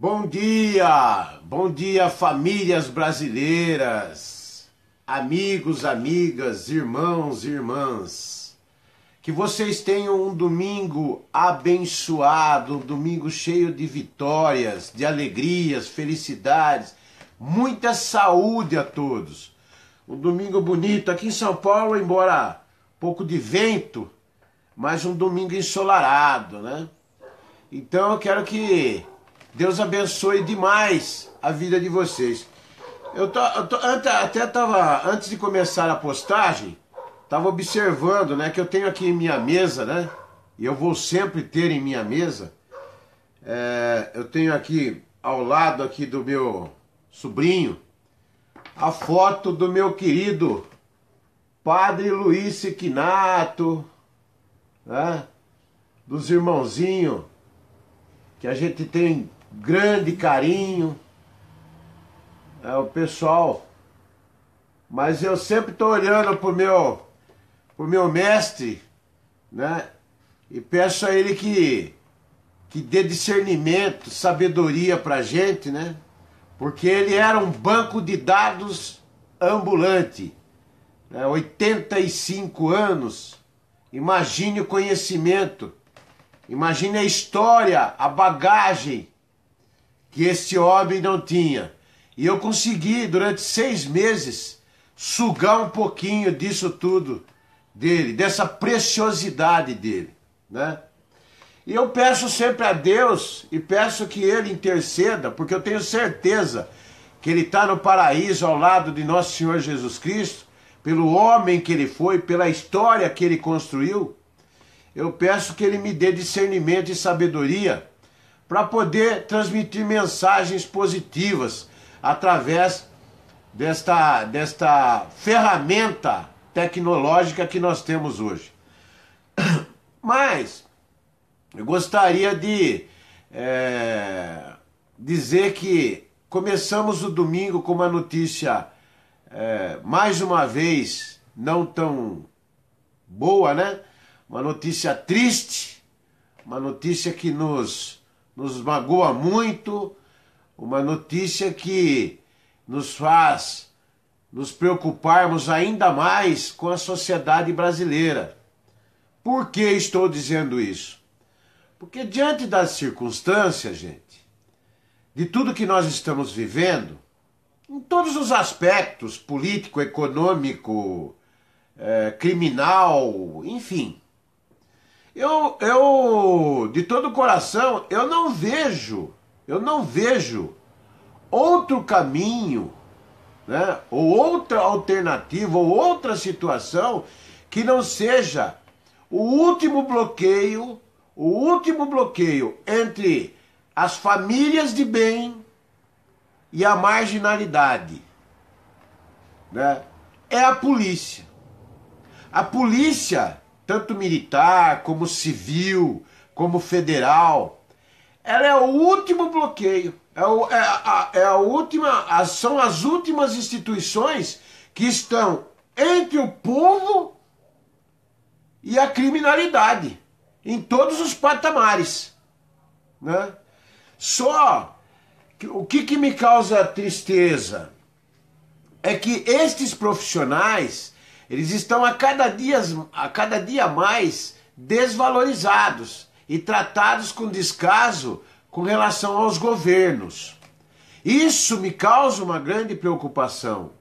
Bom dia famílias brasileiras, amigos, amigas, irmãos e irmãs. Que vocês tenham um domingo abençoado, um domingo cheio de vitórias, de alegrias, felicidades, muita saúde a todos. Um domingo bonito aqui em São Paulo, embora pouco de vento, mas um domingo ensolarado, né? Então eu quero que Deus abençoe demais a vida de vocês. Antes de começar a postagem, estava observando, né, que eu tenho aqui em minha mesa, né, e eu vou sempre ter em minha mesa, eu tenho aqui ao lado aqui do meu sobrinho, a foto do meu querido Padre Luiz Sequinato, né, dos irmãozinhos, que a gente tem grande carinho, o pessoal, mas eu sempre estou olhando pro meu mestre, né, e peço a ele que dê discernimento, sabedoria pra gente, né, porque ele era um banco de dados ambulante, né, 85 anos, imagine o conhecimento, imagine a história, a bagagem que esse homem não tinha. E eu consegui, durante 6 meses, sugar um pouquinho disso tudo dele, dessa preciosidade dele, né? E eu peço sempre a Deus, e peço que Ele interceda, porque eu tenho certeza que Ele está no paraíso ao lado de Nosso Senhor Jesus Cristo, pelo homem que Ele foi, pela história que Ele construiu. Eu peço que Ele me dê discernimento e sabedoria para poder transmitir mensagens positivas através desta ferramenta tecnológica que nós temos hoje. Mas eu gostaria de dizer que começamos o domingo com uma notícia, mais uma vez, não tão boa, né? Uma notícia triste, uma notícia que nos magoa muito, uma notícia que nos faz nos preocuparmos ainda mais com a sociedade brasileira. Por que estou dizendo isso? Porque diante das circunstâncias, gente, de tudo que nós estamos vivendo, em todos os aspectos, político, econômico, criminal, enfim, eu de todo o coração, eu não vejo outro caminho, né, ou outra alternativa, ou outra situação que não seja o último bloqueio entre as famílias de bem e a marginalidade, né? É a polícia. A polícia, tanto militar, como civil, como federal, ela é o último bloqueio, são as últimas instituições que estão entre o povo e a criminalidade, em todos os patamares, né? Só o que me causa tristeza é que estes profissionais, eles estão a cada dia mais desvalorizados e tratados com descaso com relação aos governos. Isso me causa uma grande preocupação,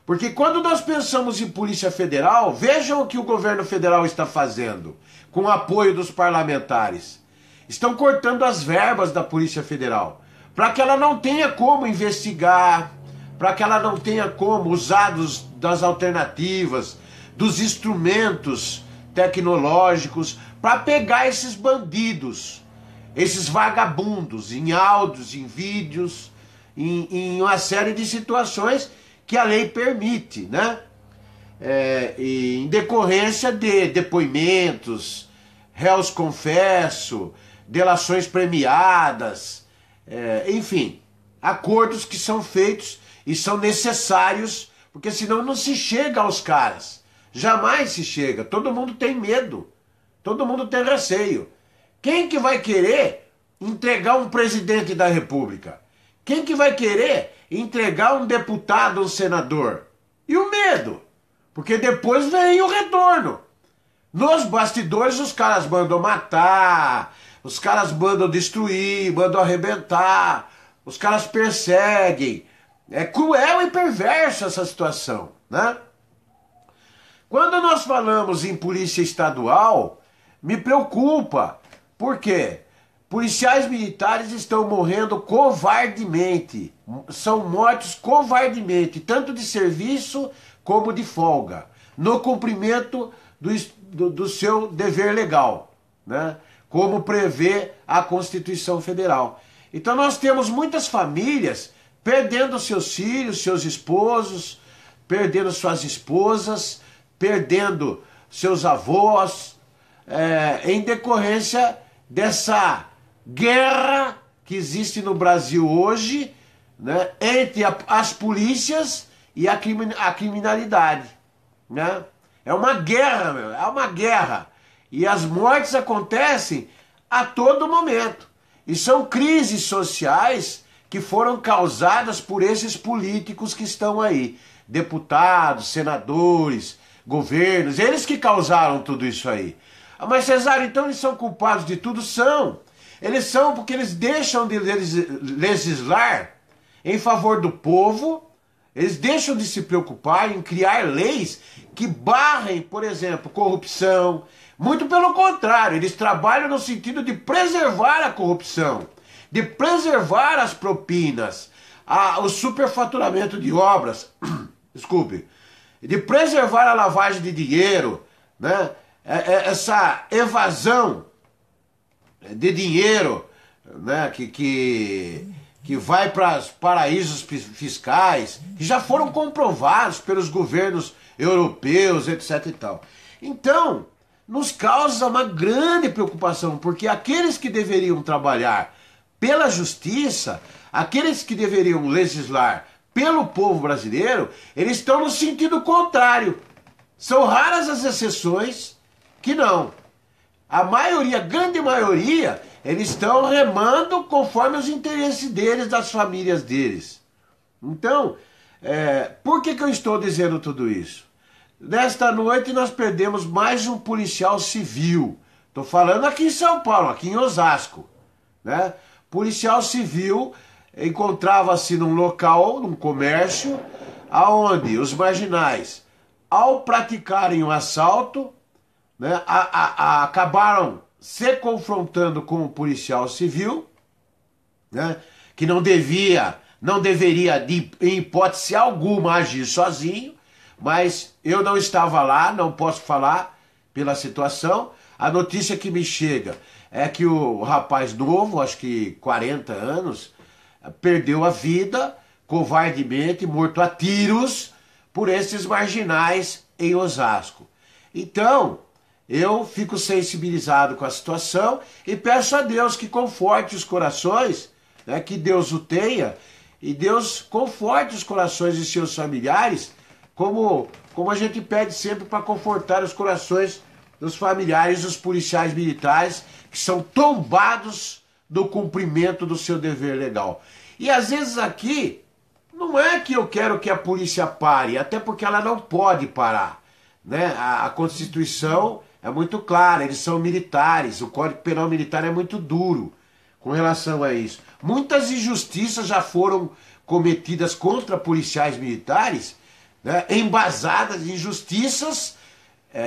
porque quando nós pensamos em Polícia Federal, vejam o que o governo federal está fazendo, com o apoio dos parlamentares. Estão cortando as verbas da Polícia Federal, para que ela não tenha como investigar, para que ela não tenha como usar das alternativas, dos instrumentos tecnológicos, para pegar esses bandidos, esses vagabundos, em áudios, em vídeos, em uma série de situações que a lei permite, né? Em decorrência de depoimentos, réus confesso, delações premiadas, enfim, acordos que são feitos e são necessários, porque senão não se chega aos caras. Jamais se chega. Todo mundo tem medo. Todo mundo tem receio. Quem que vai querer entregar um presidente da República? Quem que vai querer entregar um deputado, um senador? E o medo? Porque depois vem o retorno. Nos bastidores os caras mandam matar, os caras mandam destruir, mandam arrebentar, os caras perseguem. É cruel e perversa essa situação, né? Quando nós falamos em polícia estadual, me preocupa. Por quê? Policiais militares estão morrendo covardemente. São mortos covardemente, tanto de serviço como de folga, no cumprimento do seu dever legal, né? Como prevê a Constituição Federal. Então nós temos muitas famílias perdendo seus filhos, seus esposos, perdendo suas esposas, perdendo seus avós, em decorrência dessa guerra que existe no Brasil hoje, né, entre as polícias e a criminalidade, né? É uma guerra, meu, é uma guerra. E as mortes acontecem a todo momento. E são crises sociais que foram causadas por esses políticos que estão aí. Deputados, senadores, governos, eles que causaram tudo isso aí. Mas, Cesário, então eles são culpados de tudo? São. Eles são porque eles deixam de legislar em favor do povo, eles deixam de se preocupar em criar leis que barrem, por exemplo, corrupção. Muito pelo contrário, eles trabalham no sentido de preservar a corrupção, de preservar as propinas, o superfaturamento de obras, desculpe, de preservar a lavagem de dinheiro, né? Essa evasão de dinheiro, né? que vai para os paraísos fiscais, que já foram comprovados pelos governos europeus, etc. e tal. Então, nos causa uma grande preocupação, porque aqueles que deveriam trabalhar pela justiça, aqueles que deveriam legislar pelo povo brasileiro, eles estão no sentido contrário. São raras as exceções que não. A maioria, grande maioria, eles estão remando conforme os interesses deles, das famílias deles. Então, por que eu estou dizendo tudo isso? Nesta noite nós perdemos mais um policial civil. Estou falando aqui em São Paulo, aqui em Osasco, né? Policial civil encontrava-se num local, num comércio, aonde os marginais, ao praticarem o assalto, né, acabaram se confrontando com o policial civil, né, que não deveria, em hipótese alguma, agir sozinho, mas eu não estava lá, não posso falar pela situação. A notícia que me chega é que o rapaz novo, acho que 40 anos, perdeu a vida covardemente, morto a tiros por esses marginais em Osasco. Então, eu fico sensibilizado com a situação e peço a Deus que conforte os corações, né, que Deus o tenha, e Deus conforte os corações de seus familiares, como a gente pede sempre para confortar os corações dos familiares dos policiais militares que são tombados do cumprimento do seu dever legal. E às vezes aqui, não é que eu quero que a polícia pare, até porque ela não pode parar, né? A Constituição é muito clara, eles são militares, o Código Penal Militar é muito duro com relação a isso. Muitas injustiças já foram cometidas contra policiais militares, né, embasadas em injustiças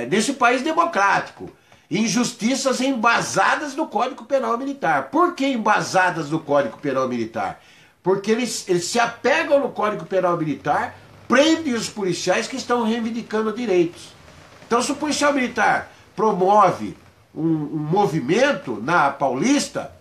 nesse país democrático. Injustiças embasadas no Código Penal Militar. Por que embasadas no Código Penal Militar? Porque eles se apegam no Código Penal Militar, prendem os policiais que estão reivindicando direitos. Então, se o policial militar promove um movimento na Paulista,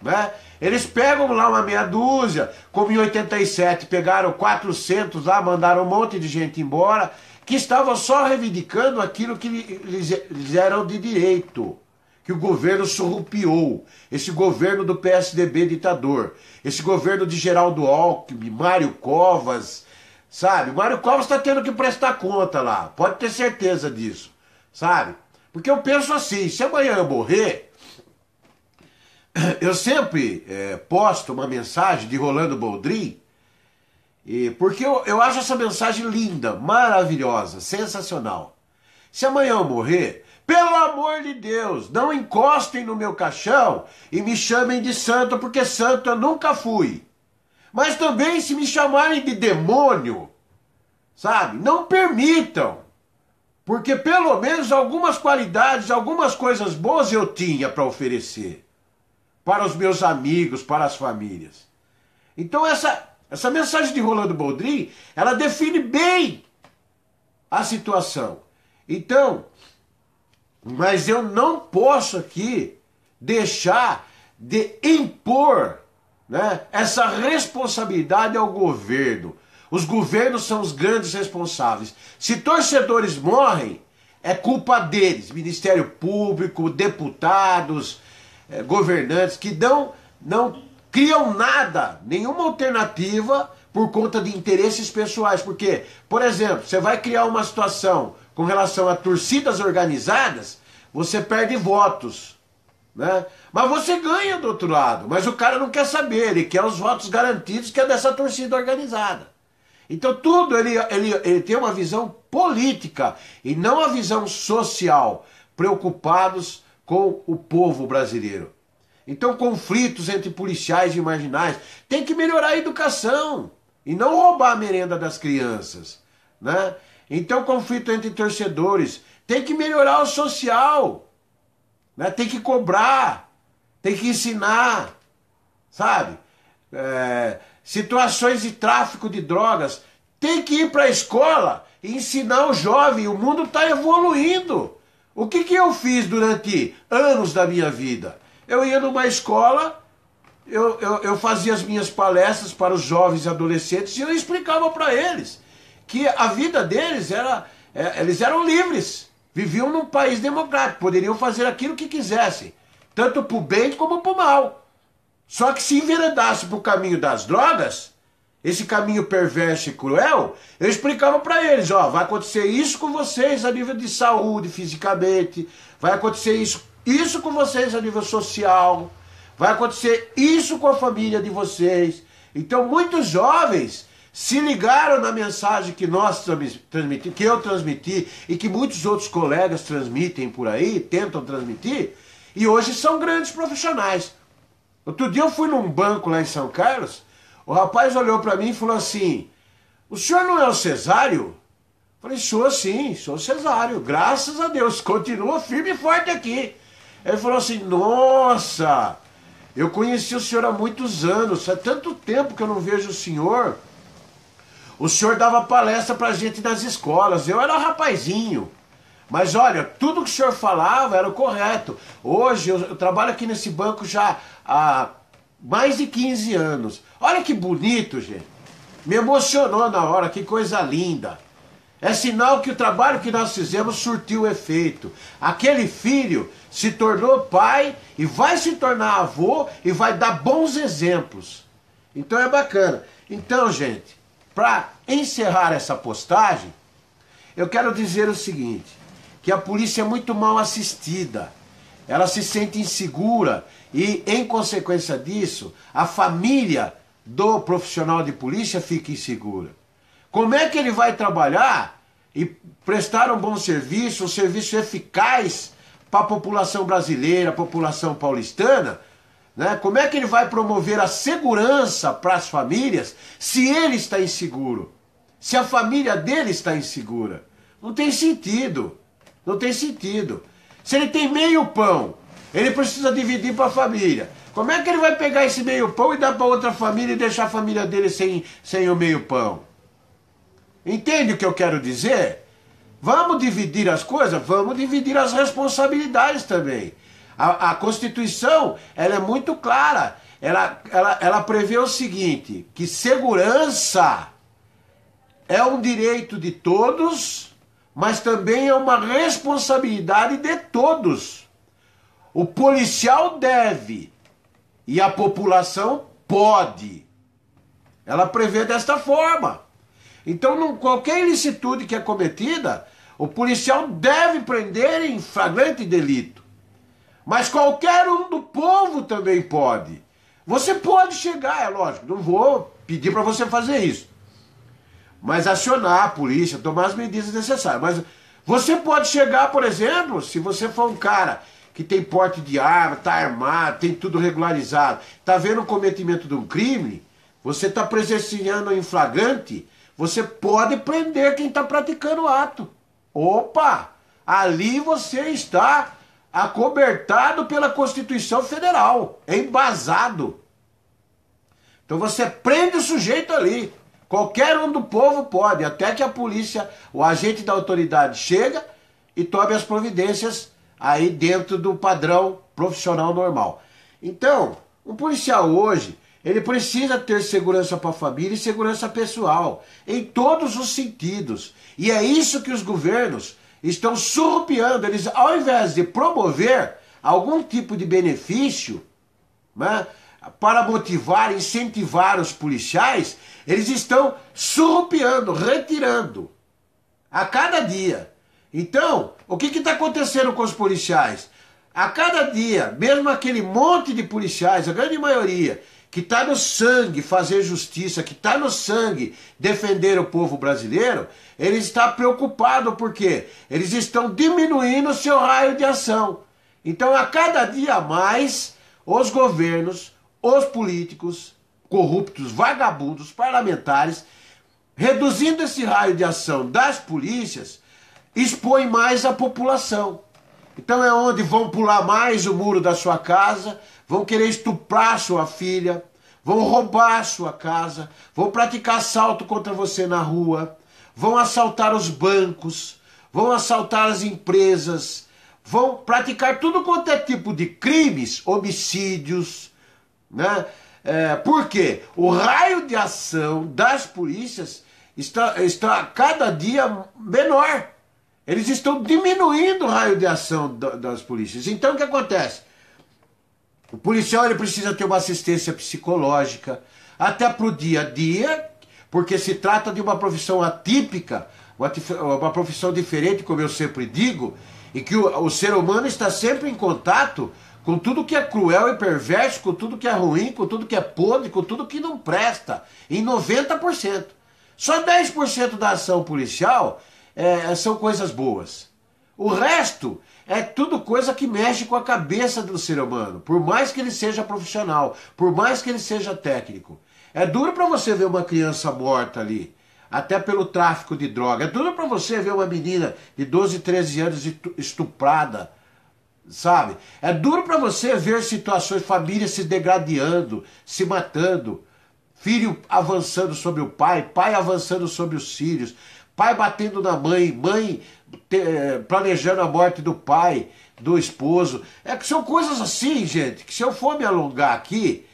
né, eles pegam lá uma meia dúzia, como em 87 pegaram 400 lá, mandaram um monte de gente embora, que estavam só reivindicando aquilo que lhes eram de direito, que o governo surrupiou, esse governo do PSDB ditador, esse governo de Geraldo Alckmin, Mário Covas, sabe? Mário Covas está tendo que prestar conta lá, pode ter certeza disso, sabe? Porque eu penso assim, se amanhã eu morrer, eu sempre posto uma mensagem de Rolando Boldrin, porque eu acho essa mensagem linda, maravilhosa, sensacional. Se amanhã eu morrer, pelo amor de Deus, não encostem no meu caixão e me chamem de santo, porque santo eu nunca fui. Mas também se me chamarem de demônio, sabe, não permitam. Porque pelo menos algumas qualidades, algumas coisas boas eu tinha para oferecer. Para os meus amigos, para as famílias. Então essa mensagem de Rolando Boldrin, ela define bem a situação. Então, mas eu não posso aqui deixar de impor, né, essa responsabilidade ao governo. Os governos são os grandes responsáveis. Se torcedores morrem, é culpa deles. Ministério Público, deputados, governantes que não criam nada, nenhuma alternativa por conta de interesses pessoais. Porque, por exemplo, você vai criar uma situação com relação a torcidas organizadas, você perde votos, né? Mas você ganha do outro lado. Mas o cara não quer saber, ele quer os votos garantidos que é dessa torcida organizada. Então tudo ele tem uma visão política e não a visão social, preocupados com o povo brasileiro. Então conflitos entre policiais e marginais, tem que melhorar a educação e não roubar a merenda das crianças, né? Então conflito entre torcedores, tem que melhorar o social, né? Tem que cobrar, tem que ensinar, sabe? Situações de tráfico de drogas, tem que ir para a escola e ensinar o jovem. O mundo está evoluindo. O que eu fiz durante anos da minha vida? Eu ia numa escola, eu fazia as minhas palestras para os jovens e adolescentes e eu explicava para eles que a vida deles eles eram livres, viviam num país democrático, poderiam fazer aquilo que quisessem, tanto para o bem como para o mal. Só que se enveredasse para o caminho das drogas, esse caminho perverso e cruel, eu explicava para eles, ó, vai acontecer isso com vocês a nível de saúde, fisicamente, vai acontecer isso com vocês a nível social, vai acontecer isso com a família de vocês. Então muitos jovens se ligaram na mensagem que que eu transmiti e que muitos outros colegas transmitem por aí, tentam transmitir, e hoje são grandes profissionais. Outro dia eu fui num banco lá em São Carlos, o rapaz olhou para mim e falou assim, o senhor não é o Cesário? Falei, sou sim, sou o Cesário, graças a Deus, continua firme e forte aqui. Ele falou assim, nossa, eu conheci o senhor há muitos anos, há tanto tempo que eu não vejo o senhor. O senhor dava palestra pra gente nas escolas, eu era rapazinho. Mas olha, tudo que o senhor falava era o correto. Hoje eu trabalho aqui nesse banco já há mais de 15 anos. Olha que bonito, gente. Me emocionou na hora, que coisa linda. É sinal que o trabalho que nós fizemos surtiu efeito. Aquele filho se tornou pai e vai se tornar avô e vai dar bons exemplos. Então é bacana. Então, gente, para encerrar essa postagem, eu quero dizer o seguinte, que a polícia é muito mal assistida. Ela se sente insegura e, em consequência disso, a família do profissional de polícia fica insegura. Como é que ele vai trabalhar e prestar um bom serviço, um serviço eficaz para a população brasileira, a população paulistana, né? Como é que ele vai promover a segurança para as famílias se ele está inseguro? Se a família dele está insegura? Não tem sentido. Não tem sentido. Se ele tem meio pão, ele precisa dividir para a família. Como é que ele vai pegar esse meio pão e dar para outra família e deixar a família dele sem o meio pão? Entende o que eu quero dizer? Vamos dividir as coisas? Vamos dividir as responsabilidades também. A Constituição, ela é muito clara. Ela prevê o seguinte, que segurança é um direito de todos, mas também é uma responsabilidade de todos. O policial deve e a população pode. Ela prevê desta forma. Então, qualquer ilicitude que é cometida, o policial deve prender em flagrante delito. Mas qualquer um do povo também pode. Você pode chegar, é lógico, não vou pedir para você fazer isso. Mas acionar a polícia, tomar as medidas necessárias. Mas você pode chegar, por exemplo, se você for um cara que tem porte de arma, está armado, tem tudo regularizado, está vendo o cometimento de um crime, você está presenciando em flagrante, você pode prender quem está praticando o ato. Opa! Ali você está acobertado pela Constituição Federal, é embasado. Então você prende o sujeito ali. Qualquer um do povo pode, até que a polícia, o agente da autoridade chega e tome as providências aí dentro do padrão profissional normal. Então, um policial hoje, ele precisa ter segurança para a família e segurança pessoal, em todos os sentidos. E é isso que os governos estão surrupiando. Eles, ao invés de promover algum tipo de benefício, né, para motivar, incentivar os policiais, eles estão surrupiando, retirando a cada dia. Então, o que está acontecendo com os policiais? A cada dia, mesmo aquele monte de policiais, a grande maioria, que está no sangue fazer justiça, que está no sangue defender o povo brasileiro, ele está preocupado porque eles estão diminuindo o seu raio de ação. Então, a cada dia mais, os governos, os políticos corruptos, vagabundos, parlamentares, reduzindo esse raio de ação das polícias, expõem mais a população. Então é onde vão pular mais o muro da sua casa, vão querer estuprar sua filha, vão roubar sua casa, vão praticar assalto contra você na rua, vão assaltar os bancos, vão assaltar as empresas, vão praticar tudo quanto é tipo de crimes, homicídios, né? Por quê? O raio de ação das polícias está cada dia menor. Eles estão diminuindo o raio de ação das polícias. Então o que acontece? O policial ele precisa ter uma assistência psicológica, até para o dia a dia, porque se trata de uma profissão atípica, uma profissão diferente, como eu sempre digo, e que o ser humano está sempre em contato com tudo que é cruel e perverso, com tudo que é ruim, com tudo que é podre, com tudo que não presta, em 90%. Só 10% da ação policial são coisas boas. O resto é tudo coisa que mexe com a cabeça do ser humano, por mais que ele seja profissional, por mais que ele seja técnico. É duro para você ver uma criança morta ali, até pelo tráfico de droga. É duro para você ver uma menina de 12, 13 anos estuprada, sabe? É duro para você ver situações, famílias se degradando, se matando, filho avançando sobre o pai, pai avançando sobre os filhos, pai batendo na mãe, mãe planejando a morte do pai, do esposo. É que são coisas assim, gente, que se eu for me alongar aqui,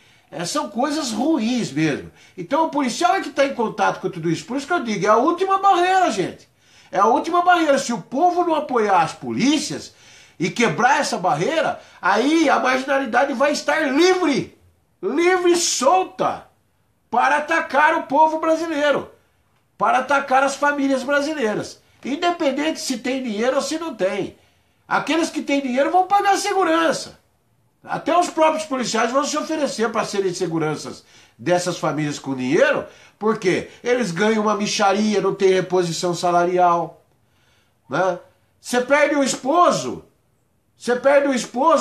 são coisas ruins mesmo. Então o policial é que está em contato com tudo isso. Por isso que eu digo, é a última barreira, gente. É a última barreira. Se o povo não apoiar as polícias e quebrar essa barreira, aí a marginalidade vai estar livre, livre e solta, para atacar o povo brasileiro, para atacar as famílias brasileiras, independente se tem dinheiro ou se não tem. Aqueles que têm dinheiro vão pagar segurança. Até os próprios policiais vão se oferecer para serem seguranças dessas famílias com dinheiro, porque eles ganham uma mixaria, não tem reposição salarial, né? Você perde o esposo,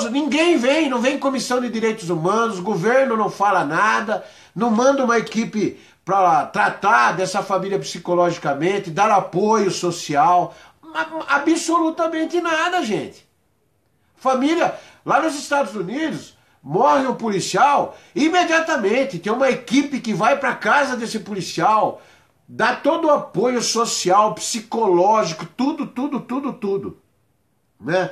ninguém vem, não vem comissão de direitos humanos, o governo não fala nada, não manda uma equipe para tratar dessa família psicologicamente, dar apoio social, absolutamente nada, gente. Família, lá nos Estados Unidos, morre um policial, imediatamente tem uma equipe que vai para casa desse policial, dá todo o apoio social, psicológico, tudo, né?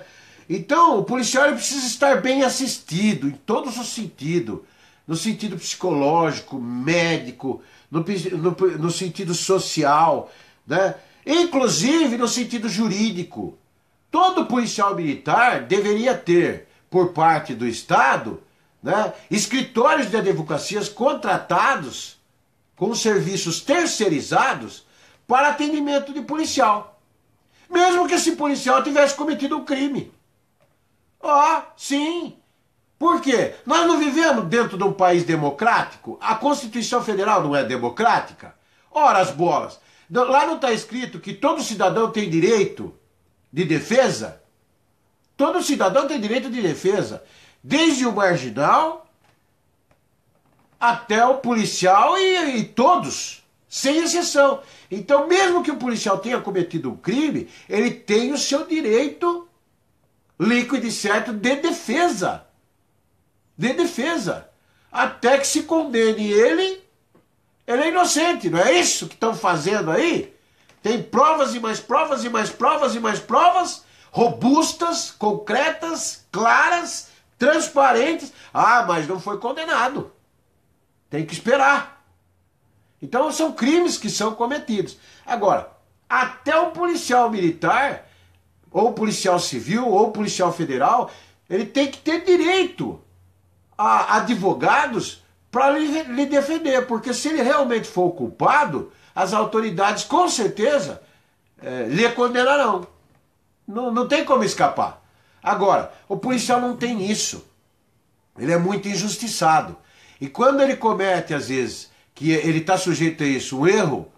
Então, o policial ele precisa estar bem assistido em todos os sentidos, no sentido psicológico, médico, no sentido social, né? Inclusive no sentido jurídico. Todo policial militar deveria ter, por parte do Estado, né, escritórios de advocacias contratados com serviços terceirizados para atendimento de policial. Mesmo que esse policial tivesse cometido um crime. Ó, sim. Por quê? Nós não vivemos dentro de um país democrático? A Constituição Federal não é democrática? Ora as bolas. Lá não está escrito que todo cidadão tem direito de defesa? Todo cidadão tem direito de defesa. Desde o marginal até o policial e todos, sem exceção. Então, mesmo que o policial tenha cometido um crime, ele tem o seu direito líquido e certo de defesa. De defesa. Até que se condene ele é inocente. Não é isso que estão fazendo aí? Tem provas e mais provas e mais provas e mais provas, robustas, concretas, claras, transparentes. Ah, mas não foi condenado. Tem que esperar. Então são crimes que são cometidos. Agora, até o policial militar, ou policial civil, ou policial federal, ele tem que ter direito a advogados para lhe defender. Porque se ele realmente for o culpado, as autoridades com certeza lhe condenarão. Não tem como escapar. Agora, o policial não tem isso. Ele é muito injustiçado. E quando ele comete, às vezes, que ele está sujeito a isso, um erro,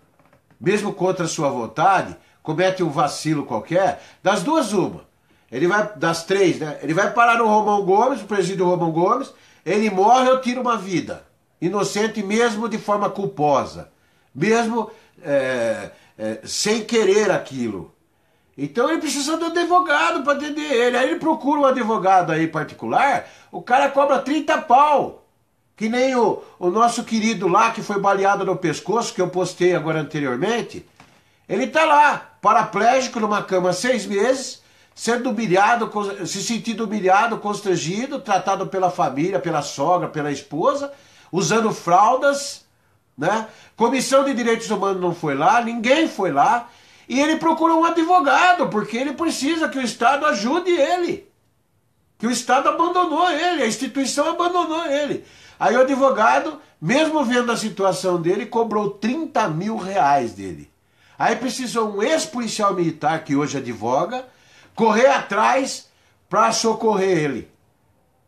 mesmo contra a sua vontade, comete um vacilo qualquer, das duas uma. Ele vai, das três, né? Ele vai parar no Romão Gomes, o presídio Romão Gomes, ele morre ou tira uma vida. Inocente mesmo de forma culposa. Mesmo sem querer aquilo. Então ele precisa de um advogado para atender ele. Aí ele procura um advogado aí particular, o cara cobra 30 pau. Que nem o nosso querido lá, que foi baleado no pescoço, que eu postei agora anteriormente. Ele tá lá, paraplégico, numa cama há 6 meses, sendo humilhado, se sentindo humilhado, constrangido, tratado pela família, pela sogra, pela esposa, usando fraldas, né? Comissão de Direitos Humanos não foi lá, ninguém foi lá, e ele procura um advogado, porque ele precisa que o Estado ajude ele. Que o Estado abandonou ele, a instituição abandonou ele. Aí o advogado, mesmo vendo a situação dele, cobrou 30 mil reais dele. Aí precisou um ex-policial militar, que hoje advoga, correr atrás para socorrer ele,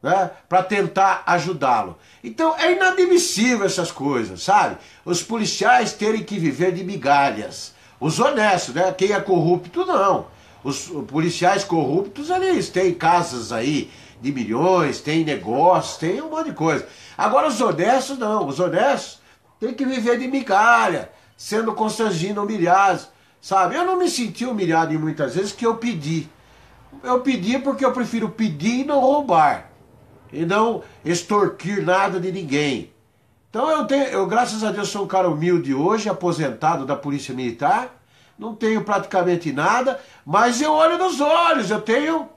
né? Para tentar ajudá-lo. Então é inadmissível essas coisas, sabe? Os policiais terem que viver de migalhas. Os honestos, né? Quem é corrupto, não. Os policiais corruptos, eles têm casas aí de milhões, têm negócios, tem um monte de coisa. Agora os honestos não, os honestos têm que viver de migalha, sendo constrangidos, humilhados, sabe? Eu não me senti humilhado em muitas vezes que eu pedi. Eu pedi porque eu prefiro pedir e não roubar, e não extorquir nada de ninguém. Então eu graças a Deus, sou um cara humilde hoje, aposentado da Polícia Militar, não tenho praticamente nada, mas eu olho nos olhos, eu tenho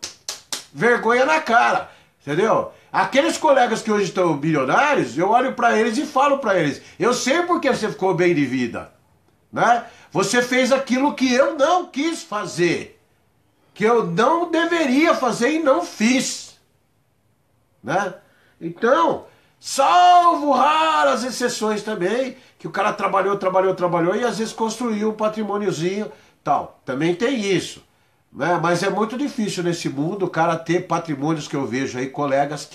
vergonha na cara, entendeu? Aqueles colegas que hoje estão bilionários, eu olho para eles e falo para eles, eu sei porque você ficou bem de vida, né? Você fez aquilo que eu não quis fazer, que eu não deveria fazer e não fiz, né? Então, salvo raras exceções também, que o cara trabalhou e às vezes construiu um patrimôniozinho, tal. Também tem isso, né? Mas é muito difícil nesse mundo o cara ter patrimônios, que eu vejo aí, colegas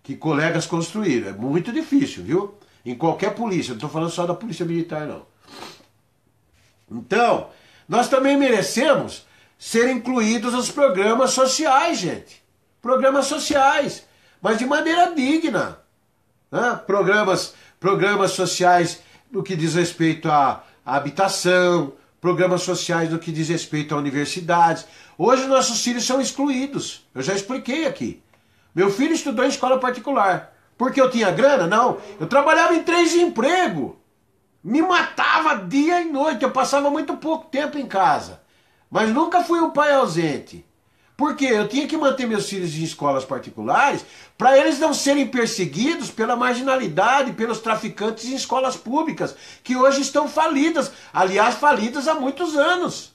que colegas construíram. É muito difícil, viu? Em qualquer polícia, não estou falando só da Polícia Militar, não. Então, nós também merecemos ser incluídos nos programas sociais, gente. Programas sociais, mas de maneira digna, né? Programas sociais no que diz respeito à habitação, programas sociais no que diz respeito a universidades. Hoje nossos filhos são excluídos. Eu já expliquei aqui. Meu filho estudou em escola particular. Porque eu tinha grana? Não. Eu trabalhava em 3 empregos. Me matava dia e noite. Eu passava muito pouco tempo em casa. Mas nunca fui um pai ausente. Porque eu tinha que manter meus filhos em escolas particulares para eles não serem perseguidos pela marginalidade, pelos traficantes em escolas públicas, que hoje estão falidas. Aliás, falidas há muitos anos.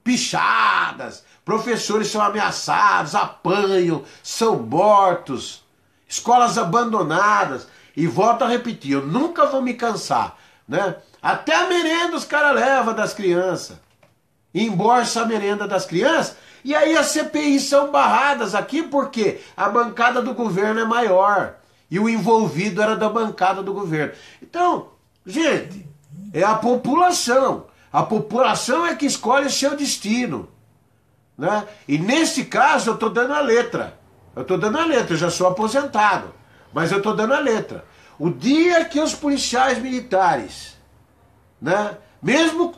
Pichadas, professores são ameaçados, apanham, são mortos, escolas abandonadas. E volto a repetir, eu nunca vou me cansar, né? Até a merenda os caras levam das crianças. Embolsa a merenda das crianças E aí as CPIs são barradas aqui porque a bancada do governo é maior. E o envolvido era da bancada do governo. Então, gente, é a população. A população é que escolhe o seu destino. Né? E nesse caso eu estou dando a letra. Eu já sou aposentado. Mas eu estou dando a letra. O dia que os policiais militares, né, mesmo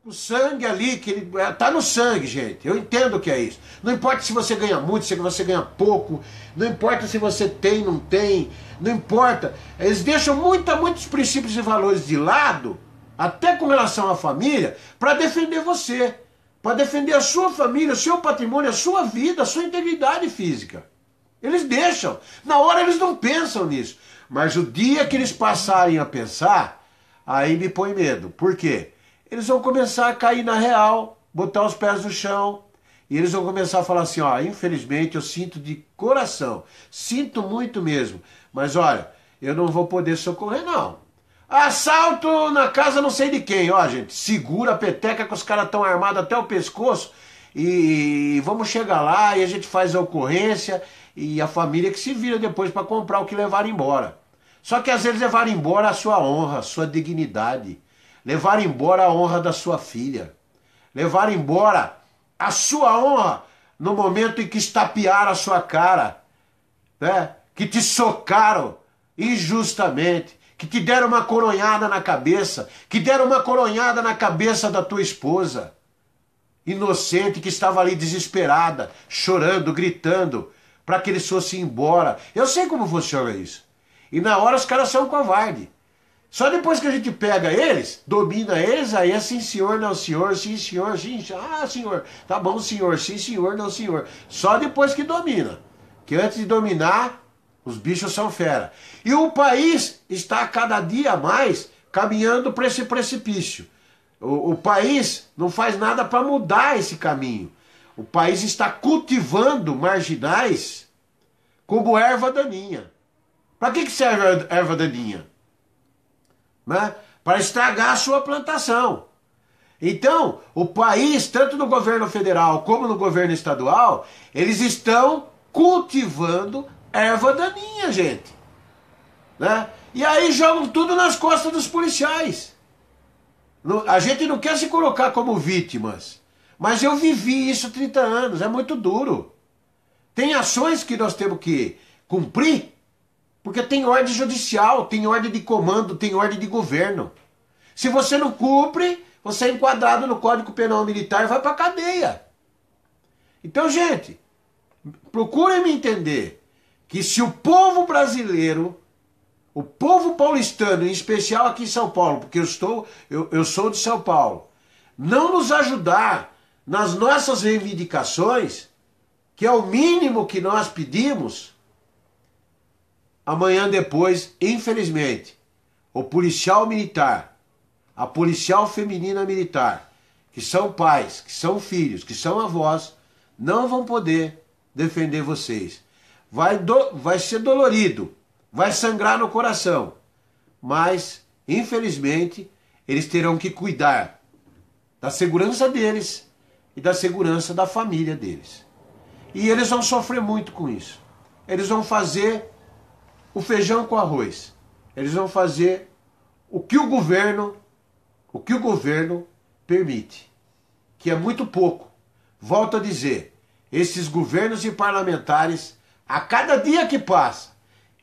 o sangue ali, que ele tá no sangue, gente. Eu entendo o que é isso. Não importa se você ganha muito, se você ganha pouco, não importa se você tem, não tem, não importa. Eles deixam muitos princípios e valores de lado, até com relação à família, para defender você, para defender a sua família, o seu patrimônio, a sua vida, a sua integridade física. Eles deixam. Na hora eles não pensam nisso. Mas o dia que eles passarem a pensar, aí me põe medo. Por quê? Eles vão começar a cair na real, botar os pés no chão, e eles vão começar a falar assim, ó, infelizmente eu sinto de coração, sinto muito mesmo, mas olha, eu não vou poder socorrer não. Assalto na casa não sei de quem, ó gente, segura a peteca que os caras estão armados até o pescoço, e vamos chegar lá e a gente faz a ocorrência, e a família que se vira depois para comprar o que levaram embora. Só que às vezes levaram embora a sua honra, a sua dignidade, levar embora a honra da sua filha. Levar embora a sua honra no momento em que estapearam a sua cara. Né? Que te socaram injustamente. Que te deram uma coronhada na cabeça. Que deram uma coronhada na cabeça da tua esposa. Inocente, que estava ali desesperada, chorando, gritando, para que eles fossem embora. Eu sei como funciona isso. E na hora os caras são covardes. Só depois que a gente pega eles, domina eles, aí é sim senhor, não senhor, sim senhor, sim, ah senhor, tá bom senhor, sim senhor, não senhor. Só depois que domina. Que antes de dominar, os bichos são fera. E o país está cada dia mais caminhando para esse precipício. O país não faz nada para mudar esse caminho. O país está cultivando marginais como erva daninha. Para que serve a erva daninha? Né? Para estragar a sua plantação. Então, o país, tanto no governo federal como no governo estadual, eles estão cultivando erva daninha, gente. Né? E aí jogam tudo nas costas dos policiais. A gente não quer se colocar como vítimas, mas eu vivi isso há 30 anos, é muito duro. Tem ações que nós temos que cumprir, porque tem ordem judicial, tem ordem de comando, tem ordem de governo. Se você não cumpre, você é enquadrado no Código Penal Militar e vai para a cadeia. Então, gente, procurem me entender que se o povo brasileiro, o povo paulistano, em especial aqui em São Paulo, porque eu sou de São Paulo, não nos ajudar nas nossas reivindicações, que é o mínimo que nós pedimos, amanhã depois, infelizmente, o policial militar, a policial feminina militar, que são pais, que são filhos, que são avós, não vão poder defender vocês. Vai ser dolorido, vai sangrar no coração, mas, infelizmente, eles terão que cuidar da segurança deles e da segurança da família deles. E eles vão sofrer muito com isso. Eles vão fazer o feijão com arroz. Eles vão fazer o que o governo permite, que é muito pouco. Volto a dizer, esses governos e parlamentares, a cada dia que passa,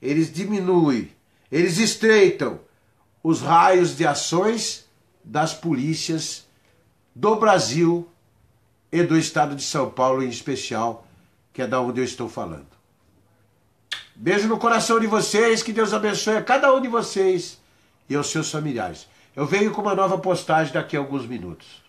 eles diminuem, eles estreitam os raios de ações das polícias do Brasil e do estado de São Paulo em especial, que é da onde eu estou falando. Beijo no coração de vocês, que Deus abençoe a cada um de vocês e aos seus familiares. Eu venho com uma nova postagem daqui a alguns minutos.